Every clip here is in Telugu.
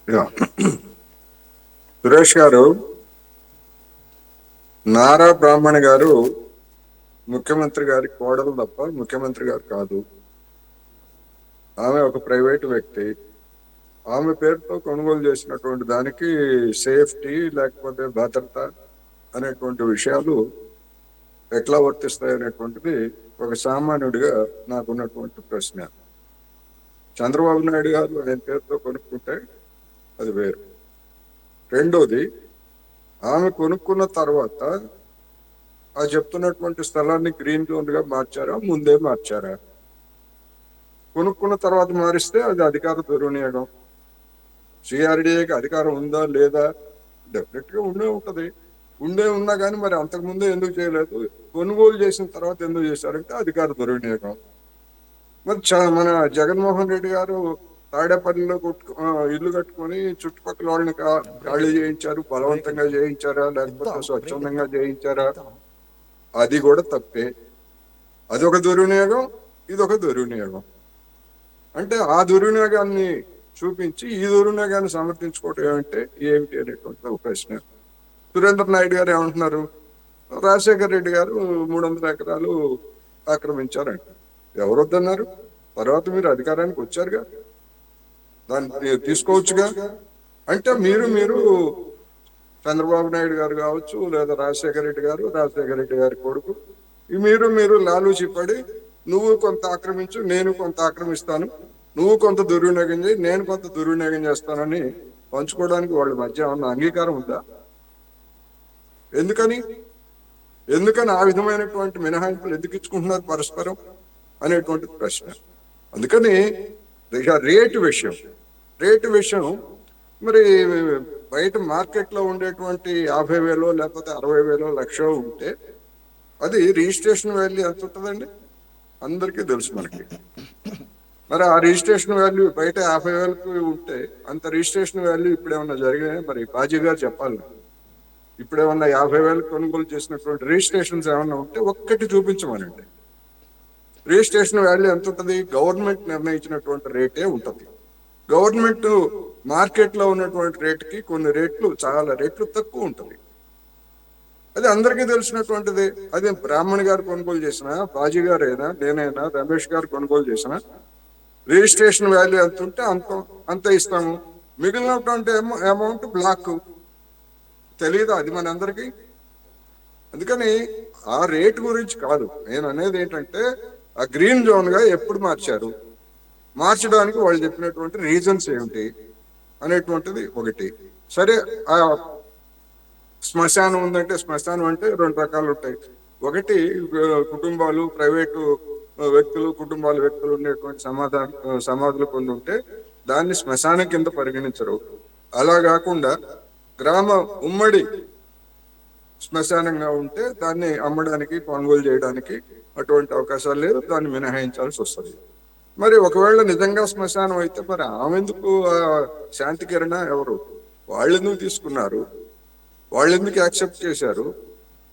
యా. సురేష్ గారు, నారా బ్రాహ్మణి గారు ముఖ్యమంత్రి గారి కోడలు తప్ప ముఖ్యమంత్రి గారు కాదు. ఆమె ఒక ప్రైవేటు వ్యక్తి. ఆమె పేరుతో కొనుగోలు చేసినటువంటి దానికి సేఫ్టీ లేకపోతే భద్రత అనేటువంటి విషయాలు ఎట్లా వర్తిస్తాయి అనేటువంటిది ఒక సామాన్యుడిగా నాకున్నటువంటి ప్రశ్న. చంద్రబాబు నాయుడు గారు ఆయన పేరుతో కొనుక్కుంటే అది వేరు. రెండోది, ఆమె కొనుక్కున్న తర్వాత ఆ చెప్తున్నటువంటి స్థలాన్ని గ్రీన్ జోన్ గా మార్చారా, ముందే మార్చారా? కొనుక్కున్న తర్వాత మారిస్తే అది అధికార దుర్వినియోగం. సిఆర్డిఏకి అధికారం ఉందా లేదా? డెఫినెట్ గా ఉండే ఉన్నా కానీ మరి అంతకు ముందే ఎందుకు చేయలేదు? కొనుగోలు చేసిన తర్వాత ఎందుకు చేశారంటే అధికార దుర్వినియోగం. మరి మన జగన్మోహన్ రెడ్డి గారు తాడేపల్లిలో ఇల్లు కట్టుకొని చుట్టుపక్కల వాళ్ళని ఖాళీ చేయించారు. బలవంతంగా చేయించారా లేకపోతే స్వచ్ఛందంగా చేయించారా? అది కూడా తప్పే. అదొక దుర్వినియోగం, ఇదొక దుర్వినియోగం. అంటే ఆ దుర్వినియోగాన్ని చూపించి ఈ దుర్వినియోగాన్ని సమర్థించుకోవటం ఏమిటి అనేటువంటి ఒక ప్రశ్న. సురేంద్ర నాయుడు గారు ఏమంటున్నారు? రాజశేఖర రెడ్డి గారు 300 ఎకరాలు ఆక్రమించారంట. ఎవరొద్దన్నారు? తర్వాత మీరు అధికారానికి వచ్చారుగా, దాన్ని తీసుకోవచ్చుగా. అంటే మీరు చంద్రబాబు నాయుడు గారు కావచ్చు, లేదా రాజశేఖర రెడ్డి గారి కొడుకు, మీరు లాలూచి పడి నువ్వు కొంత ఆక్రమించు, నేను కొంత ఆక్రమిస్తాను, నువ్వు కొంత దుర్వినియోగం చేయి, నేను కొంత దుర్వినియోగం చేస్తానని పంచుకోవడానికి వాళ్ళ మధ్య ఉన్న అంగీకారం ఉందా? ఎందుకని ఆ విధమైనటువంటి మినహాయింపులు ఎందుకు ఇచ్చుకుంటున్నారు పరస్పరం అనేటువంటి ప్రశ్న. అందుకని రేటు విషయం మరి బయట మార్కెట్లో ఉండేటువంటి 50,000 లేకపోతే 60,000 లక్ష ఉంటే అది రిజిస్ట్రేషన్ వాల్యూ ఎంత ఉంటుందండి? అందరికీ తెలుసు మనకి. మరి ఆ రిజిస్ట్రేషన్ వాల్యూ బయట 50,000కి ఉంటే అంత రిజిస్ట్రేషన్ వాల్యూ ఇప్పుడు ఏమన్నా జరిగాయి? మరి బాజీ గారు చెప్పాలి. ఇప్పుడేమన్నా 50,000 కొనుగోలు చేసినటువంటి రిజిస్ట్రేషన్స్ ఏమన్నా ఉంటే ఒక్కటి చూపించమనండి. రిజిస్ట్రేషన్ వాల్యూ ఎంత ఉంటుంది? గవర్నమెంట్ నిర్ణయించినటువంటి రేటే ఉంటుంది. గవర్నమెంట్ మార్కెట్ లో ఉన్నటువంటి రేటుకి కొన్ని చాలా రేట్లు తక్కువ ఉంటుంది. అది అందరికీ తెలిసినటువంటిది. అదే బ్రాహ్మణి గారు కొనుగోలు చేసిన, బాజీ గారు అయినా, నేనైనా, రమేష్ గారు కొనుగోలు చేసిన రిజిస్ట్రేషన్ వాల్యూ ఎంత ఉంటే అంత ఇస్తాము. మిగిలినటువంటి అమౌంట్ బ్లాక్. తెలియదు అది మన అందరికీ. అందుకని ఆ రేటు గురించి కాదు నేను అనేది. ఏంటంటే ఆ గ్రీన్ జోన్ గా ఎప్పుడు మార్చడానికి వాళ్ళు చెప్పినటువంటి రీజన్స్ ఏమిటి అనేటువంటిది ఒకటి. సరే, ఆ శ్మశానం ఉందంటే, శ్మశానం అంటే 2 రకాలు ఉంటాయి. ఒకటి కుటుంబాలు, ప్రైవేటు వ్యక్తులు ఉండేటువంటి సమాధులు కొన్ని ఉంటే దాన్ని శ్మశానం కింద పరిగణించరు. అలా కాకుండా గ్రామ ఉమ్మడి శ్మశానంగా ఉంటే దాన్ని అమ్మడానికి, కొనుగోలు చేయడానికి అటువంటి అవకాశాలు లేదు. దాన్ని మినహాయించాల్సి వస్తుంది. మరి ఒకవేళ నిజంగా శ్మశానం అయితే మరి ఆమెందుకు శాంతి కిరణ ఎవరు? వాళ్ళెందుకు తీసుకున్నారు? వాళ్ళెందుకు యాక్సెప్ట్ చేశారు?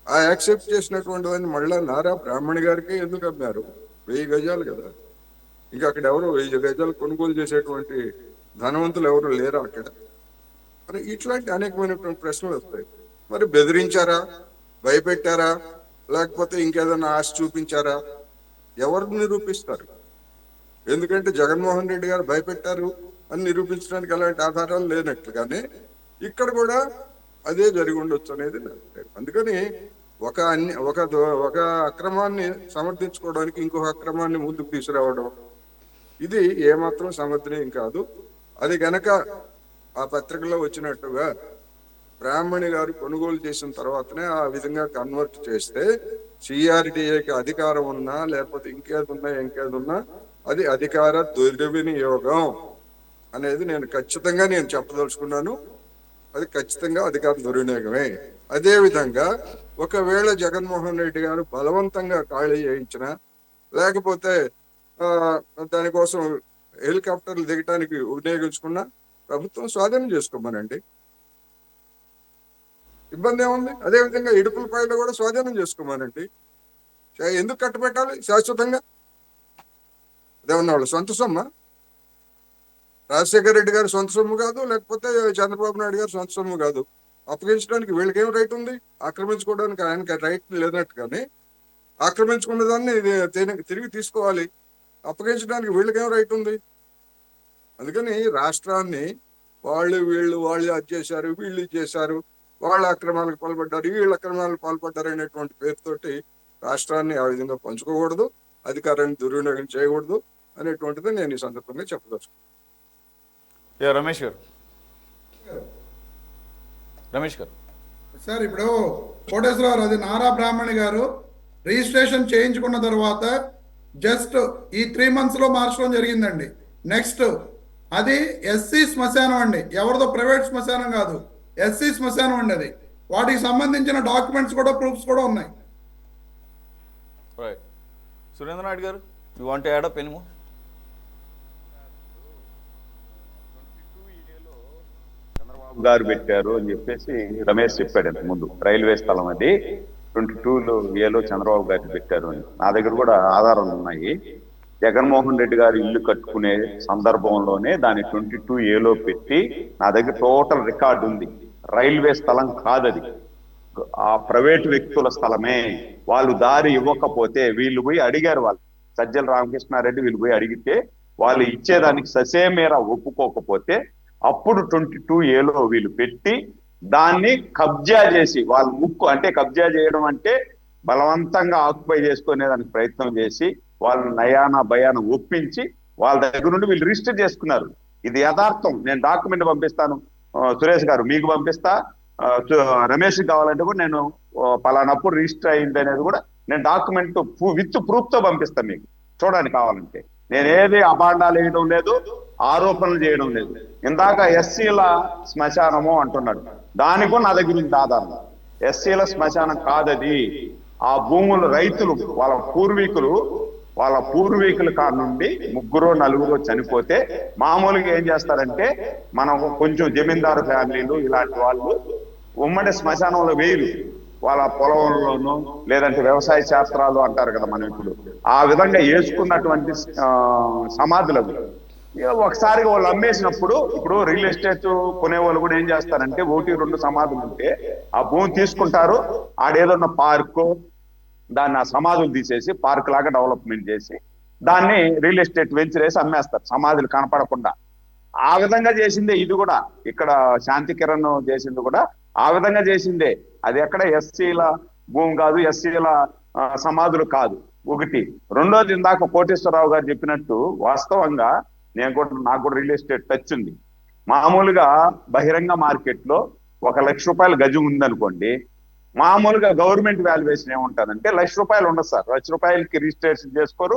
ఆ యాక్సెప్ట్ చేసినటువంటి దాన్ని మళ్ళా నారా బ్రాహ్మణి గారికి ఎందుకు అమ్మారు? 1000 గజాలు కదా. ఇంకా అక్కడ ఎవరు 1000 గజాలు కొనుగోలు చేసేటువంటి ధనవంతులు ఎవరు లేరా అక్కడ? మరి ఇట్లాంటి అనేకమైనటువంటి ప్రశ్నలు వస్తాయి. మరి బెదిరించారా, భయపెట్టారా, లేకపోతే ఇంకేదైనా ఆశ చూపించారా? ఎవరు నిరూపిస్తారు? ఎందుకంటే జగన్మోహన్ రెడ్డి గారు భయపెట్టారు అని నిరూపించడానికి ఎలాంటి ఆధారాలు లేనట్లుగానే ఇక్కడ కూడా అదే జరిగి ఉండొచ్చు అనేది. అందుకని ఒక అక్రమాన్ని సమర్థించుకోవడానికి ఇంకొక అక్రమాన్ని ముందుకు తీసుకురావడం ఇది ఏమాత్రం సమర్థనీయం కాదు. అది గనక ఆ పత్రికలో వచ్చినట్టుగా బ్రాహ్మణి గారు కొనుగోలు చేసిన తర్వాతనే ఆ విధంగా కన్వర్ట్ చేస్తే సిఆర్డిఏకి అధికారం ఉన్నా లేకపోతే ఇంకేదున్నా అది అధికార దుర్వినియోగం అనేది నేను ఖచ్చితంగా చెప్పదలుచుకున్నాను. అది ఖచ్చితంగా అధికార దుర్వినియోగమే. అదే విధంగా ఒకవేళ జగన్మోహన్ రెడ్డి గారు బలవంతంగా ఖాళీ చేయించిన, లేకపోతే దానికోసం హెలికాప్టర్లు దిగటానికి వినియోగించుకున్న ప్రభుత్వం స్వాధీనం చేసుకోమనండి, ఇబ్బంది ఏముంది? అదేవిధంగా ఇడుపులపాయలో కూడా స్వాధీనం చేసుకోమనండి. ఎందుకు కట్టబెట్టాలి శాశ్వతంగా? అదేమన్నా వాళ్ళు సొంత సొమ్మ? రాజశేఖర రెడ్డి గారి సొంత సొమ్ము కాదు, లేకపోతే చంద్రబాబు నాయుడు గారి సొంత సొమ్ము కాదు. అప్పగించడానికి వీళ్ళకి ఏం రైట్ ఉంది? ఆక్రమించుకోవడానికి ఆయనకి రైట్ లేనట్టు, కానీ ఆక్రమించుకున్న దాన్ని తిరిగి తీసుకోవాలి. అప్పగించడానికి వీళ్ళకేం రైట్ ఉంది? అందుకని రాష్ట్రాన్ని వాళ్ళు అది చేశారు, వీళ్ళు ఇది చేశారు, వాళ్ళ అక్రమాలకు పాల్పడ్డారు, వీళ్ళ అక్రమాలకు పాల్పడ్డారు అనేటువంటి పేరుతోటి రాష్ట్రాన్ని ఆ విధంగా పంచుకోకూడదు, అధికారాన్ని దుర్వినియోగం చేయకూడదు అనేటువంటిది నేను ఈ సందర్భంగా చెప్పదలుచుకున్నాను. రమేష్ గారు సార్, ఇప్పుడు కోటేశ్వరరావు, అది నారా బ్రాహ్మణి గారు రిజిస్ట్రేషన్ చేయించుకున్న తర్వాత జస్ట్ ఈ 3 months లో మార్చడం జరిగిందండి. నెక్స్ట్ అది ఎస్సీ శ్మశానం అండి, ఎవరిదో ప్రైవేట్ శ్మశానం కాదు, ఎస్సీ శ్మశానం అండి. అది వాటికి సంబంధించిన డాక్యుమెంట్స్ కూడా, ప్రూఫ్స్ కూడా ఉన్నాయి. సురేంద్ర నాయుడు గారు, you want to add up any more? Chandrababu గారు పెట్టారు అని చెప్పేసి రమేష్ చెప్పాడు ముందు. రైల్వే స్థలం అది 22A చంద్రబాబు గారు పెట్టారు అని. నా దగ్గర కూడా ఆధారాలు ఉన్నాయి. జగన్మోహన్ రెడ్డి గారు ఇల్లు కట్టుకునే సందర్భంలోనే దాన్ని 22A పెట్టి నా దగ్గర టోటల్ రికార్డు ఉంది. రైల్వే స్థలం కాదది, ఆ ప్రైవేట్ వ్యక్తుల స్థలమే. వాళ్ళు దారి ఇవ్వకపోతే వీళ్ళు పోయి అడిగారు, వాళ్ళు సజ్జల రామకృష్ణారెడ్డి వీళ్ళు పోయి అడిగితే వాళ్ళు ఇచ్చేదానికి ససేమేర ఒప్పుకోకపోతే అప్పుడు 22A వీళ్ళు పెట్టి దాన్ని కబ్జా చేసి, వాళ్ళు ముక్కు అంటే కబ్జా చేయడం అంటే బలవంతంగా ఆక్యుపై చేసుకునేదానికి ప్రయత్నం చేసి వాళ్ళు నయాన భయాన ఒప్పించి వాళ్ళ దగ్గర నుండి వీళ్ళు రిజిస్టర్ చేసుకున్నారు. ఇది యథార్థం. నేను డాక్యుమెంట్ పంపిస్తాను, సురేష్ గారు మీకు పంపిస్తా, రమేష్ కావాలంటే కూడా నేను పలానప్పుడు రిజిస్టర్ అయింది అనేది కూడా నేను డాక్యుమెంట్ విత్ ప్రూఫ్ తో పంపిస్తాను మీకు చూడండి కావాలంటే. నేనేది అభాండాలు వేయడం లేదు, ఆరోపణలు చేయడం లేదు. ఇందాక ఎస్సీల శ్మశానము అంటున్నాడు, దానికి కూడా నా దగ్గర ఉంది ఆధారం. ఎస్సీల శ్మశానం కాదది. ఆ భూములు రైతులు వాళ్ళ పూర్వీకుల కాడ నుండి 3-4 చనిపోతే మామూలుగా ఏం చేస్తారంటే, మనం కొంచెం జమీందారు ఫ్యామిలీలు ఇలాంటి వాళ్ళు ఉమ్మడి శ్మశానంలో వేయరు, వాళ్ళ పొలంలోనూ లేదంటే వ్యవసాయ శాస్త్రాలు అంటారు కదా మనం ఇప్పుడు, ఆ విధంగా వేసుకున్నటువంటి సమాధులు. ఒకసారిగా వాళ్ళు అమ్మేసినప్పుడు, ఇప్పుడు రియల్ ఎస్టేట్ కొనే వాళ్ళు కూడా ఏం చేస్తారంటే 1-2 సమాధులు ఉంటే ఆ భూమి తీసుకుంటారు, ఆడేదన్న పార్కు దాన్ని ఆ సమాధులు తీసేసి పార్క్ లాగా డెవలప్మెంట్ చేసి దాన్ని రియల్ ఎస్టేట్ వెంచర్ వేసి అమ్మేస్తారు సమాధులు కనపడకుండా. ఆ విధంగా చేసిందే ఇది కూడా. ఇక్కడ శాంతి కిరణ్ చేసింది కూడా ఆ విధంగా చేసిందే. అది ఎక్కడ ఎస్సీల భూమి కాదు, ఎస్సీల సమాధులు కాదు. ఒకటి. రెండోది, ఇందాక కోటేశ్వరరావు గారు చెప్పినట్టు వాస్తవంగా నాకు కూడా రియల్ ఎస్టేట్ టచ్ ఉంది. మామూలుగా బహిరంగ మార్కెట్ లో 1 లక్ష రూపాయల గజం ఉందనుకోండి, మామూలుగా గవర్నమెంట్ వాల్యుయేషన్ ఏముంటుందంటే ₹1,00,000 ఉండదు సార్. ₹1,00,000కి రిజిస్ట్రేషన్ చేసుకోరు,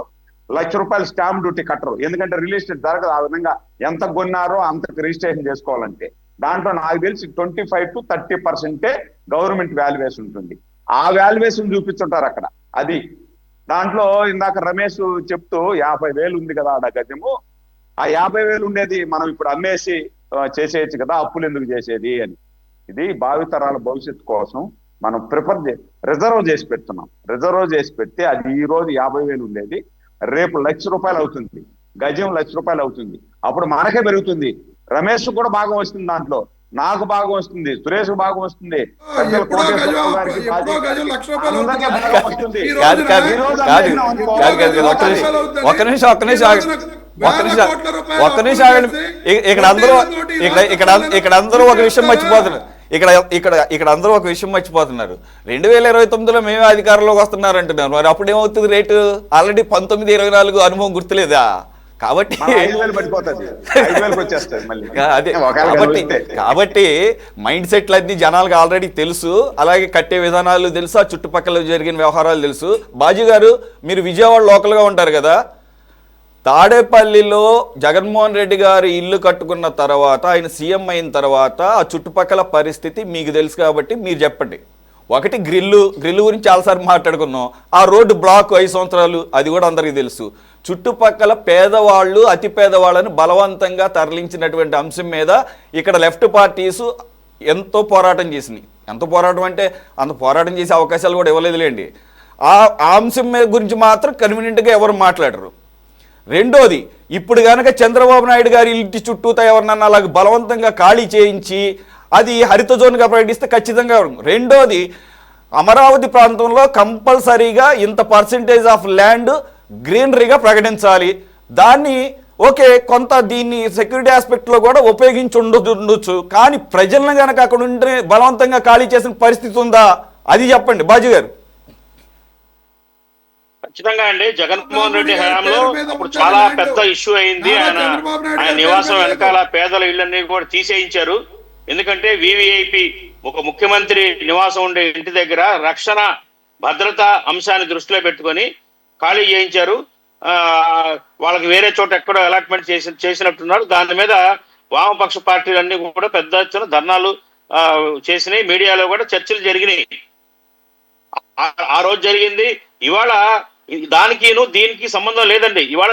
₹1,00,000 స్టాంప్ డ్యూటీ కట్టరు. ఎందుకంటే రియల్ ఎస్టేట్ జరగదు. ఆ విధంగా ఎంత కొన్నారో అంతకు రిజిస్ట్రేషన్ చేసుకోవాలంటే దాంట్లో నాకు తెలిసి 25 to 30% గవర్నమెంట్ వాల్యుయేషన్ ఉంటుంది. ఆ వాల్యుయేషన్ చూపించుంటారు అక్కడ. అది దాంట్లో ఇందాక రమేష్ చెప్తూ 50,000 ఉంది కదా ఆడ గజము, ఆ 50,000 ఉండేది మనం ఇప్పుడు అమ్మేసి చేసేయచ్చు కదా, అప్పులు ఎందుకు చేసేది అని. ఇది భావితరాల భవిష్యత్తు కోసం మనం రిజర్వ్ చేసి పెడుతున్నాం. రిజర్వ్ చేసి పెడితే అది ఈ రోజు 50,000 ఉండేది రేపు ₹1,00,000 అవుతుంది, గజం ₹1,00,000 అవుతుంది. అప్పుడు మనకే పెరుగుతుంది. రమేష్ కూడా భాగం వస్తుంది, దాంట్లో నాకు భాగం వస్తుంది, సురేష్ భాగం వస్తుంది, ఇక్కడ అందరూ ఒక విషయం మర్చిపోతున్నారు. ఇక్కడ అందరూ ఒక విషయం మర్చిపోతున్నారు. 2029లో మేమే అధికారంలోకి వస్తున్నారంటున్నారు. మరి అప్పుడేమవుతుంది రేటు? ఆల్రెడీ 1924 అనుభవం గుర్తులేదా? కాబట్టి కాబట్టి మైండ్ సెట్లు అన్ని జనాలకు ఆల్రెడీ తెలుసు. అలాగే కట్టే విధానాలు తెలుసు, ఆ చుట్టుపక్కల జరిగిన వ్యవహారాలు తెలుసు. బాజీ గారు, మీరు విజయవాడ లోకల్గా ఉంటారు కదా, తాడేపల్లిలో జగన్మోహన్ రెడ్డి గారు ఇల్లు కట్టుకున్న తర్వాత, ఆయన సీఎం అయిన తర్వాత ఆ చుట్టుపక్కల పరిస్థితి మీకు తెలుసు కాబట్టి మీరు చెప్పండి. ఒకటి, గ్రిల్లు గురించి చాలాసార్లు మాట్లాడుకున్నాం. ఆ రోడ్డు బ్లాక్ 5 సంవత్సరాలు, అది కూడా అందరికీ తెలుసు. చుట్టుపక్కల పేదవాళ్ళు, అతి పేదవాళ్ళని బలవంతంగా తరలించినటువంటి అంశం మీద ఇక్కడ లెఫ్ట్ పార్టీస్ ఎంతో పోరాటం చేసినాయి. ఎంత పోరాటం అంటే అంత పోరాటం చేసే అవకాశాలు కూడా ఇవ్వలేదులేండి. ఆ అంశం గురించి మాత్రం కన్వీనియంట్గా ఎవరు మాట్లాడరు. రెండోది, ఇప్పుడు కనుక చంద్రబాబు నాయుడు గారి ఇంటి చుట్టూతా ఎవరినన్నా అలాగ బలవంతంగా ఖాళీ చేయించి అది హరిత జోన్గా ప్రకటిస్తే ఖచ్చితంగా. రెండోది, అమరావతి ప్రాంతంలో కంపల్సరీగా ఇంత పర్సెంటేజ్ ఆఫ్ ల్యాండ్ గ్రీనరీగా ప్రకటించాలి. దాన్ని ఓకే, కొంత దీన్ని సెక్యూరిటీ ఆస్పెక్ట్లో కూడా ఉపయోగించి ఉండొచ్చు, కానీ ప్రజలను కనుక అక్కడ ఉంటే బలవంతంగా ఖాళీ చేసిన పరిస్థితి ఉందా? అది చెప్పండి బాజీ గారు. ఖచ్చితంగా అండి. జగన్మోహన్ రెడ్డి హయాంలో అప్పుడు చాలా పెద్ద ఇష్యూ అయింది. ఆయన నివాసం వెనకాల పేదల ఇళ్ళన్నీ కూడా తీసేయించారు. ఎందుకంటే వివిఐపి ఒక ముఖ్యమంత్రి నివాసం ఉండే ఇంటి దగ్గర రక్షణ భద్రతా అంశాన్ని దృష్టిలో పెట్టుకొని ఖాళీ చేయించారు. వాళ్ళకి వేరే చోట ఎక్కడో అలాట్మెంట్ చేసినట్టున్నారు. దాని మీద వామపక్ష పార్టీలన్నీ కూడా పెద్ద ఎత్తున ధర్నాలు చేసినాయి. మీడియాలో కూడా చర్చలు జరిగినాయి. ఆ రోజు జరిగింది. ఇవాళ దానికిను దీనికి సంబంధం లేదండి. ఇవాళ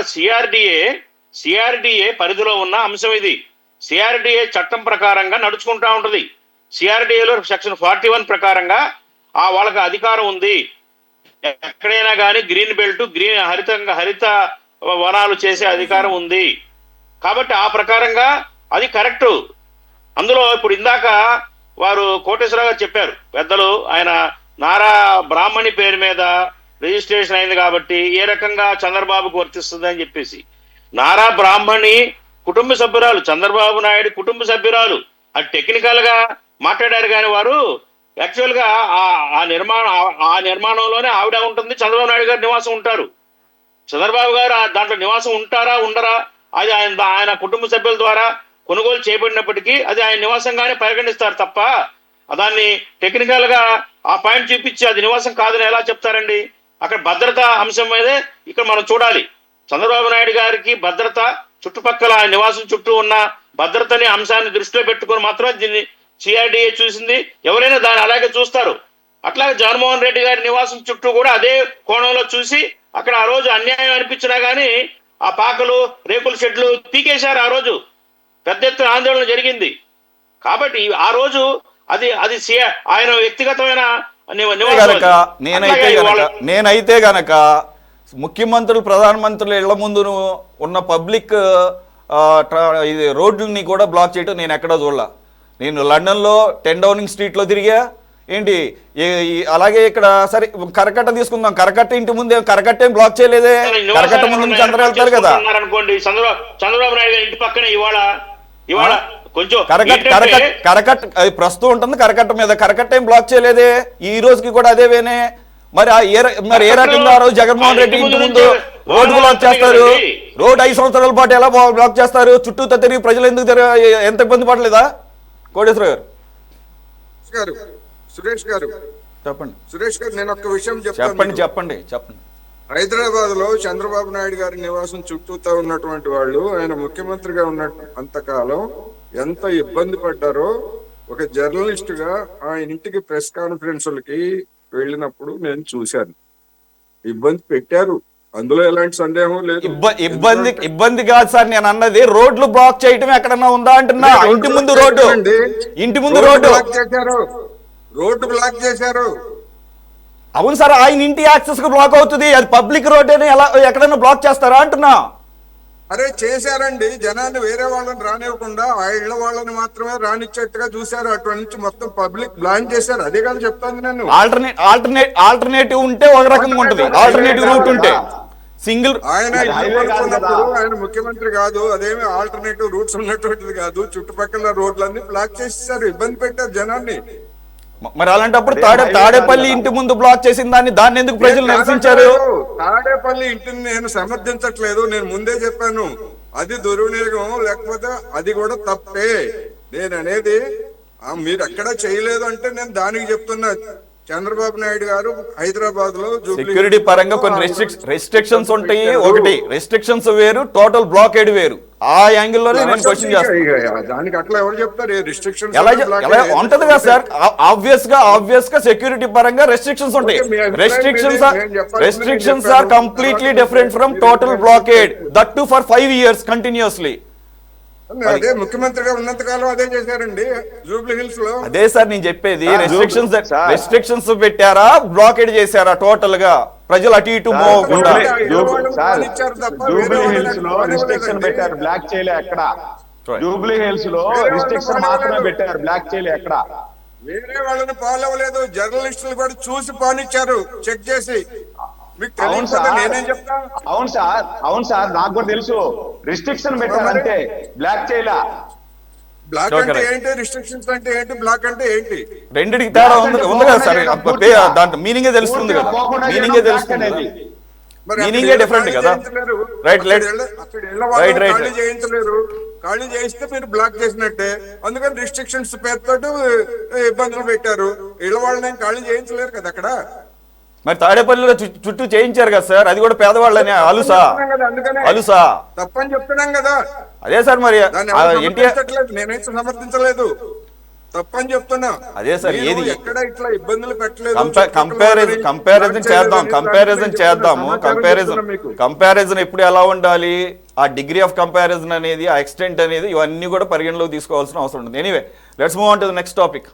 సిఆర్డిఏ పరిధిలో ఉన్న అంశం ఇది. సిఆర్డిఏ చట్టం ప్రకారంగా నడుచుకుంటా ఉంటది. సిఆర్డిఏలో సెక్షన్ 41 ప్రకారంగా వాళ్ళకి అధికారం ఉంది. ఎక్కడైనా కానీ గ్రీన్ బెల్ట్, హరిత వనాలు చేసే అధికారం ఉంది. కాబట్టి ఆ ప్రకారంగా అది కరెక్ట్. అందులో ఇప్పుడు ఇందాక వారు కోటేశ్వరరావు గారు చెప్పారు, పెద్దలు, ఆయన నారా బ్రాహ్మణి పేరు మీద రిజిస్ట్రేషన్ అయింది కాబట్టి ఏ రకంగా చంద్రబాబుకు వర్తిస్తుంది అని చెప్పేసి. నారా బ్రాహ్మణి కుటుంబ సభ్యురాలు, చంద్రబాబు నాయుడు కుటుంబ సభ్యురాలు. అది టెక్నికల్ గా మాట్లాడారు కానీ వారు యాక్చువల్ గా ఆ నిర్మాణంలోనే ఆవిడ ఉంటుంది, చంద్రబాబు నాయుడు గారు నివాసం ఉంటారు. చంద్రబాబు గారు దాంట్లో నివాసం ఉంటారా ఉండరా అది ఆయన కుటుంబ సభ్యుల ద్వారా కొనుగోలు చేయబడినప్పటికీ అది ఆయన నివాసంగానే పరిగణిస్తారు తప్ప దాన్ని టెక్నికల్ గా ఆ పాయింట్ చూపించి అది నివాసం కాదని ఎలా చెప్తారండి? అక్కడ భద్రతా అంశం మీదే ఇక్కడ మనం చూడాలి. చంద్రబాబు నాయుడు గారికి భద్రత, చుట్టుపక్కల ఆయన నివాసం చుట్టూ ఉన్న భద్రతని అంశాన్ని దృష్టిలో పెట్టుకుని మాత్రమే దీన్ని సిఆర్డిఏ చూసింది. ఎవరైనా దాన్ని అలాగే చూస్తారు. అట్లాగే జగన్మోహన్ రెడ్డి గారి నివాసం చుట్టూ కూడా అదే కోణంలో చూసి అక్కడ ఆ రోజు అన్యాయం అనిపించినా కానీ ఆ పాకలు, రేకుల షెడ్లు పీకేశారు. ఆ రోజు పెద్ద ఎత్తున ఆందోళన జరిగింది. కాబట్టి ఆ రోజు అది ఆయన వ్యక్తిగతమైన నేనైతే గనక ముఖ్యమంత్రులు, ప్రధానమంత్రులు ఇళ్ల ముందు ఉన్న పబ్లిక్ ఇది రోడ్లని కూడా బ్లాక్ చేయటం నేను ఎక్కడా చూడలా. నేను లండన్లో 10 డౌనింగ్ స్ట్రీట్లో తిరిగా. ఏంటి అలాగే ఇక్కడ సరే కరకట్ట తీసుకుందాం, కరకట్ట ఇంటి ముందే కరకట్ట ఏం బ్లాక్ చేయలేదే, కరకట్ట ముందు చంద్ర వెళ్తారు కదా. చంద్రబాబు నాయుడు ఇంటి పక్కన ఇవాళ కొంచెం కరకట్ట అది ప్రస్తుతం ఉంటుంది. కరకట్ట మీద కరకట్ట ఏం బ్లాక్ చేయలేదే, ఈ రోజుకి కూడా అదేవేనే. మరి ఏ రకంగా ఆ రోజు జగన్మోహన్ రెడ్డి ఇంటి ముందు రోడ్డు బ్లాక్ చేస్తారు? రోడ్ 5 సంవత్సరాల పాటు ఎలా బ్లాక్ చేస్తారు? చుట్టూ తిరిగి ప్రజలు ఎందుకు ఎంత ఇబ్బంది పడలేదా? కోటేశ్వర గారు, సురేష్ గారు చెప్పండి. సురేష్ గారు, నేను ఒక విషయం చెప్పండి. హైదరాబాద్ లో చంద్రబాబు నాయుడు గారి నివాసం చుట్టూతా ఉన్నటువంటి వాళ్ళు ఆయన ముఖ్యమంత్రిగా ఉన్న అంతకాలం ఎంత ఇబ్బంది పడ్డారో ఒక జర్నలిస్ట్ గా ఆ ఇంటికి ప్రెస్ కాన్ఫరెన్సులకి వెళ్ళినప్పుడు నేను చూశాను. ఇబ్బంది పెట్టారు, అందులో ఎలాంటి సందేహం లేదు. ఇబ్బంది కాదు సార్, నేను అన్నది రోడ్లు బ్లాక్ చేయటం ఎక్కడన్నా ఉందా అంటున్నా. ఇంటి ముందు రోడ్డు బ్లాక్ చేశారు. అవును సార్, ఆయన ఇంటి యాక్సెస్ కు బ్లాక్ అవుతుంది. అది పబ్లిక్ రోడ్ అని ఎక్కడైనా బ్లాక్ చేస్తారా అంటున్నా. అరే చేశారండి, జనాన్ని వేరే వాళ్ళని రానివ్వకుండా ఆ ఇళ్ల వాళ్ళని మాత్రమే రానిచ్చేట్టుగా చూశారు. అటువంటి నుంచి మొత్తం పబ్లిక్ బ్లాక్ చేశారు. అదే కానీ చెప్తాను నేను. ఆల్టర్నేటివ్ ఉంటే ఒక రకంగా ఉంటుంది, ఆల్టర్నేటివ్ రూట్ ఉంటే సింగిల్. ఆయన ఆయన ముఖ్యమంత్రి కాదు, అదేమి ఆల్టర్నేటివ్ రూట్స్ ఉన్నటువంటిది కాదు. చుట్టుపక్కల రోడ్లన్నీ బ్లాక్ చేసేసారు, ఇబ్బంది పెట్టారు జనాన్ని. మరి అలాంటప్పుడు తాడేపల్లి ఇంటి ముందు బ్లాక్ చేసిన దాన్ని ఎందుకు ప్రజలు నిరసించారు? తాడేపల్లి ఇంటిని నేను సమర్థించట్లేదు, నేను ముందే చెప్పాను అది దుర్వినియోగం, లేకపోతే అది కూడా తప్పే. నేను అనేది మీరు ఎక్కడా చేయలేదు అంటే నేను దానికి చెప్తున్నా. చంద్రబాబు నాయుడు గారు హైదరాబాద్ లో సెక్యూరిటీ పరంగా కొన్ని రెస్ట్రిక్షన్స్ ఉంటాయి. ఒకటి రెస్ట్రిక్షన్స్ వేరు, టోటల్ బ్లాకేడ్ వేరు. ఆ యాంగిల్లోనే నేను క్వశ్చన్ చేస్తాను. దానికి అట్లా ఎవరు చెప్తారు? రెస్ట్రిక్షన్స్ ఎలా ఉంటది కదా సార్, ఆబ్వియస్ గా సెక్యూరిటీ పరంగా రెస్ట్రిక్షన్స్ ఉంటాయి. Restrictions are completely different from total blockade, that to for 5 years continuously. అదే ముఖ్యమంత్రిగా ఉన్నంత కాలం అదే చేశారండి జూబ్లీ హిల్స్ లో. అదే సార్ నేను చెప్పేది, సార్, రెస్ట్రిక్షన్స్ పెట్టారా, బ్లాకేడ్ చేశారా టోటల్ గా, ప్రజలు అటు ఇటు మోకుండా? జూబ్లీ హిల్స్ లో రిస్ట్రిక్షన్ పెట్టారు, బ్లాక్ చేయలే ఎక్కడ. జూబ్లీ హిల్స్ లో రిస్ట్రిక్షన్ మాత్రమే పెట్టారు, బ్లాక్ చేయలే ఎక్కడ. వేరే వాళ్ళని ఫాలో అవ్వలేదు, జర్నలిస్టులు కూడా చూసి పానిచ్చారు చెక్ చేసి. మీకు అవును తెలియకపోతే సార్, నేనేం చెప్తా? అవును సార్ నాకు కూడా తెలుసు. రిస్ట్రిక్షన్ పెట్టారంటే బ్లాక్ చేయలే. బ్లాక్ అంటే ఏంటి, రిస్ట్రిక్షన్స్ అంటే ఏంటి, బ్లాక్ అంటే ఏంటి? రెండిటికి తేడా ఉంది కదా సార్, దాంట్లో మీనింగే తెలుస్తుంది కదా, మీనింగే తెలుస్తుంది కదా, మీనింగే డిఫరెంట్ కదా. రైట్ ఖాళీ చేయించలేరు, ఖాళీ చేయిస్తే మీరు బ్లాక్ చేసినట్టే. అందుకని రిస్ట్రిక్షన్స్ పేరుతో ఇబ్బందులు పెట్టారు. ఇళ్ళ వాళ్ళని ఖాళీ చేయించలేరు కదా అక్కడ. మరి తాడేపల్లిలో చుట్టూ చేయించారు కదా సార్, అది కూడా పేదవాళ్ళని అలుసా అలుసా తప్పని చెప్తున్నాం కదా. అదే సార్ మరి నేనైతే సమర్థించలేదు, తప్పని చెప్తున్నా. అదే సార్, ఏది ఎక్కడ ఇట్లా ఇబ్బందులు పెట్టలేదు. కంపారిజన్ ఎప్పుడు ఎలా ఉండాలి, ఆ డిగ్రీ ఆఫ్ కంపారిజన్ అనేది, ఆ ఎక్స్టెంట్ అనేది, ఇవన్నీ కూడా పరిగణలోకి తీసుకోవాల్సిన అవసరం ఉంటుంది. Anyway, let's move on to the next topic.